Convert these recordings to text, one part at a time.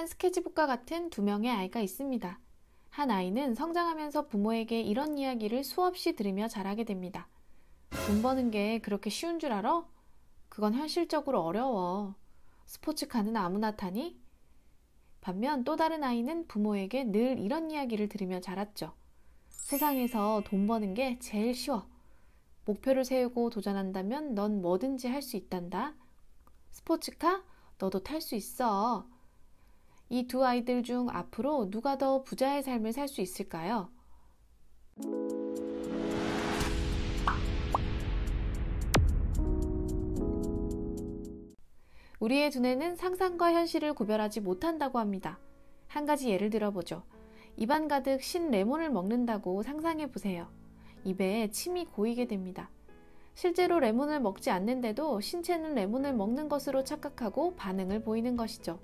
빨간 스케치북과 같은 두 명의 아이가 있습니다. 한 아이는 성장하면서 부모에게 이런 이야기를 수없이 들으며 자라게 됩니다. 돈 버는 게 그렇게 쉬운 줄 알아? 그건 현실적으로 어려워. 스포츠카는 아무나 타니? 반면 또 다른 아이는 부모에게 늘 이런 이야기를 들으며 자랐죠. 세상에서 돈 버는 게 제일 쉬워. 목표를 세우고 도전한다면 넌 뭐든지 할 수 있단다. 스포츠카? 너도 탈 수 있어. 이 두 아이들 중 앞으로 누가 더 부자의 삶을 살 수 있을까요? 우리의 두뇌는 상상과 현실을 구별하지 못한다고 합니다. 한 가지 예를 들어보죠. 입안 가득 신 레몬을 먹는다고 상상해 보세요. 입에 침이 고이게 됩니다. 실제로 레몬을 먹지 않는데도 신체는 레몬을 먹는 것으로 착각하고 반응을 보이는 것이죠.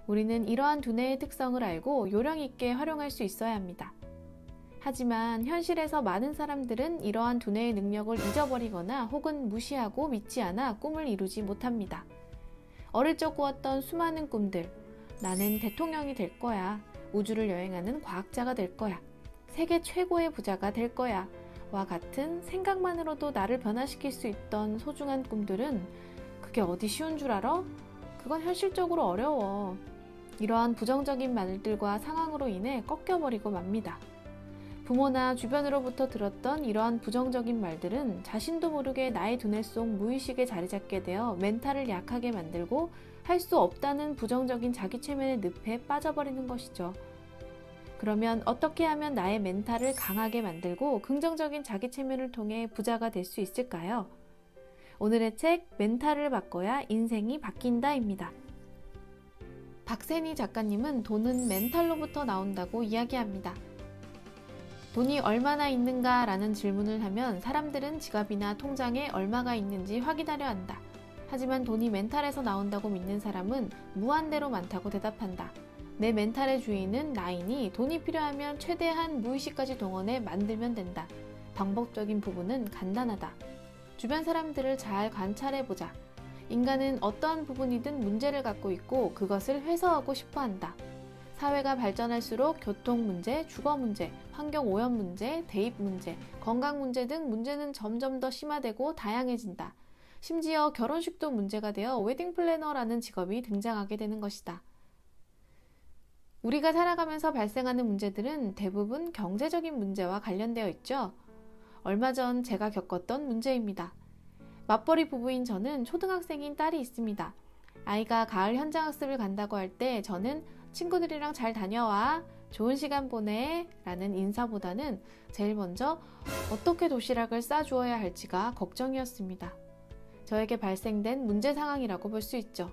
우리는 이러한 두뇌의 특성을 알고 요령 있게 활용할 수 있어야 합니다. 하지만 현실에서 많은 사람들은 이러한 두뇌의 능력을 잊어버리거나 혹은 무시하고 믿지 않아 꿈을 이루지 못합니다. 어릴 적 꾸었던 수많은 꿈들, 나는 대통령이 될 거야, 우주를 여행하는 과학자가 될 거야, 세계 최고의 부자가 될 거야 와 같은 생각만으로도 나를 변화시킬 수 있던 소중한 꿈들은 그게 어디 쉬운 줄 알아? 그건 현실적으로 어려워. 이러한 부정적인 말들과 상황으로 인해 꺾여버리고 맙니다. 부모나 주변으로부터 들었던 이러한 부정적인 말들은 자신도 모르게 나의 두뇌 속 무의식에 자리 잡게 되어 멘탈을 약하게 만들고 할 수 없다는 부정적인 자기 최면의 늪에 빠져버리는 것이죠. 그러면 어떻게 하면 나의 멘탈을 강하게 만들고 긍정적인 자기 최면을 통해 부자가 될 수 있을까요? 오늘의 책 멘탈을 바꿔야 인생이 바뀐다입니다. 박세니 작가님은 돈은 멘탈로부터 나온다고 이야기합니다. 돈이 얼마나 있는가 라는 질문을 하면 사람들은 지갑이나 통장에 얼마가 있는지 확인하려 한다. 하지만 돈이 멘탈에서 나온다고 믿는 사람은 무한대로 많다고 대답한다. 내 멘탈의 주인은 나이니 돈이 필요하면 최대한 무의식까지 동원해 만들면 된다. 방법적인 부분은 간단하다. 주변 사람들을 잘 관찰해보자. 인간은 어떠한 부분이든 문제를 갖고 있고 그것을 해소하고 싶어 한다. 사회가 발전할수록 교통 문제, 주거 문제, 환경 오염 문제, 대입 문제, 건강 문제 등 문제는 점점 더 심화되고 다양해진다. 심지어 결혼식도 문제가 되어 웨딩 플래너라는 직업이 등장하게 되는 것이다. 우리가 살아가면서 발생하는 문제들은 대부분 경제적인 문제와 관련되어 있죠. 얼마 전 제가 겪었던 문제입니다. 맞벌이 부부인 저는 초등학생인 딸이 있습니다. 아이가 가을 현장학습을 간다고 할 때 저는 친구들이랑 잘 다녀와, 좋은 시간 보내 라는 인사보다는 제일 먼저 어떻게 도시락을 싸주어야 할지가 걱정이었습니다. 저에게 발생된 문제 상황이라고 볼 수 있죠.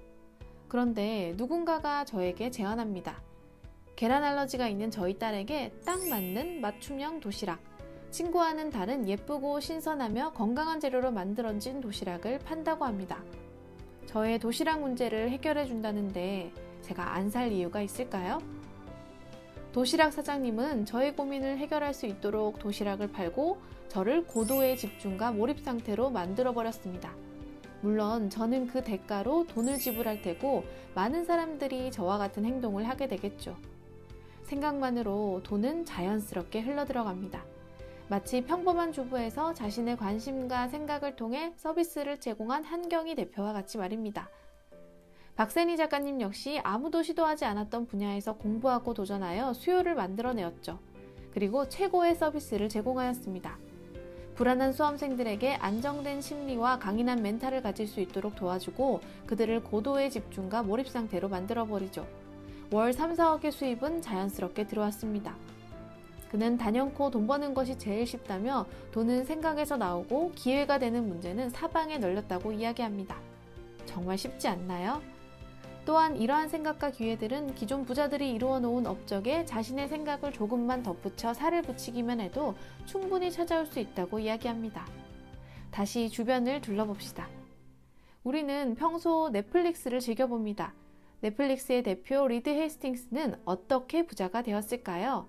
그런데 누군가가 저에게 제안합니다. 계란 알러지가 있는 저희 딸에게 딱 맞는 맞춤형 도시락, 친구와는 다른 예쁘고 신선하며 건강한 재료로 만들어진 도시락을 판다고 합니다. 저의 도시락 문제를 해결해 준다는데 제가 안 살 이유가 있을까요? 도시락 사장님은 저의 고민을 해결할 수 있도록 도시락을 팔고 저를 고도의 집중과 몰입 상태로 만들어 버렸습니다. 물론 저는 그 대가로 돈을 지불할 테고 많은 사람들이 저와 같은 행동을 하게 되겠죠. 생각만으로 돈은 자연스럽게 흘러들어갑니다. 마치 평범한 주부에서 자신의 관심과 생각을 통해 서비스를 제공한 한경희 대표와 같이 말입니다. 박세니 작가님 역시 아무도 시도하지 않았던 분야에서 공부하고 도전하여 수요를 만들어내었죠. 그리고 최고의 서비스를 제공하였습니다. 불안한 수험생들에게 안정된 심리와 강인한 멘탈을 가질 수 있도록 도와주고 그들을 고도의 집중과 몰입 상태로 만들어버리죠. 월 3, 4억의 수입은 자연스럽게 들어왔습니다. 그는 단연코 돈 버는 것이 제일 쉽다며 돈은 생각에서 나오고 기회가 되는 문제는 사방에 널렸다고 이야기합니다. 정말 쉽지 않나요? 또한 이러한 생각과 기회들은 기존 부자들이 이루어 놓은 업적에 자신의 생각을 조금만 덧붙여 살을 붙이기만 해도 충분히 찾아올 수 있다고 이야기합니다. 다시 주변을 둘러봅시다. 우리는 평소 넷플릭스를 즐겨봅니다. 넷플릭스의 대표 리드 헤이스팅스는 어떻게 부자가 되었을까요?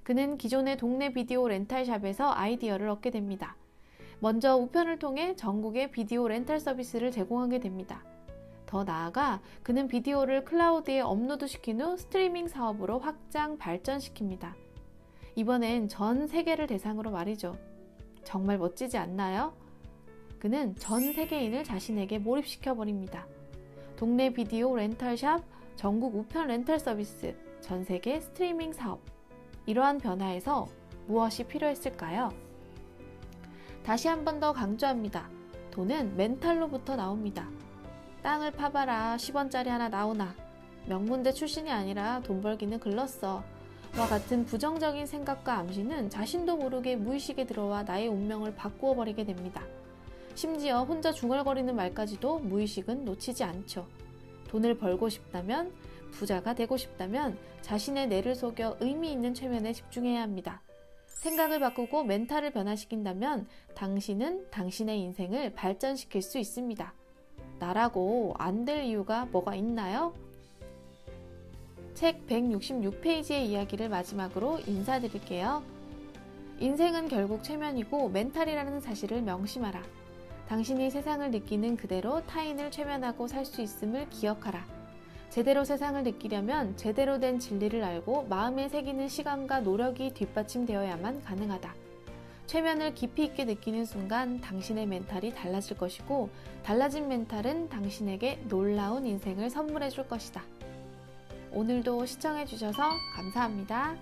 그는 기존의 동네 비디오 렌탈샵에서 아이디어를 얻게 됩니다. 먼저 우편을 통해 전국에 비디오 렌탈 서비스를 제공하게 됩니다. 더 나아가 그는 비디오를 클라우드에 업로드시킨 후 스트리밍 사업으로 확장 발전시킵니다. 이번엔 전 세계를 대상으로 말이죠. 정말 멋지지 않나요? 그는 전 세계인을 자신에게 몰입시켜버립니다. 동네 비디오 렌탈샵, 전국 우편 렌탈 서비스, 전 세계 스트리밍 사업. 이러한 변화에서 무엇이 필요했을까요? 다시 한 번 더 강조합니다. 돈은 멘탈로부터 나옵니다. 땅을 파봐라 10원짜리 하나 나오나, 명문대 출신이 아니라 돈 벌기는 글렀어 와 같은 부정적인 생각과 암시는 자신도 모르게 무의식에 들어와 나의 운명을 바꾸어 버리게 됩니다. 심지어 혼자 중얼거리는 말까지도 무의식은 놓치지 않죠. 돈을 벌고 싶다면, 부자가 되고 싶다면 자신의 뇌를 속여 의미 있는 최면에 집중해야 합니다. 생각을 바꾸고 멘탈을 변화시킨다면 당신은 당신의 인생을 발전시킬 수 있습니다. 나라고 안 될 이유가 뭐가 있나요? 책 166페이지의 이야기를 마지막으로 인사드릴게요. 인생은 결국 최면이고 멘탈이라는 사실을 명심하라. 당신이 세상을 느끼는 그대로 타인을 최면하고 살 수 있음을 기억하라. 제대로 세상을 느끼려면 제대로 된 진리를 알고 마음에 새기는 시간과 노력이 뒷받침되어야만 가능하다. 최면을 깊이 있게 느끼는 순간 당신의 멘탈이 달라질 것이고, 달라진 멘탈은 당신에게 놀라운 인생을 선물해 줄 것이다. 오늘도 시청해 주셔서 감사합니다.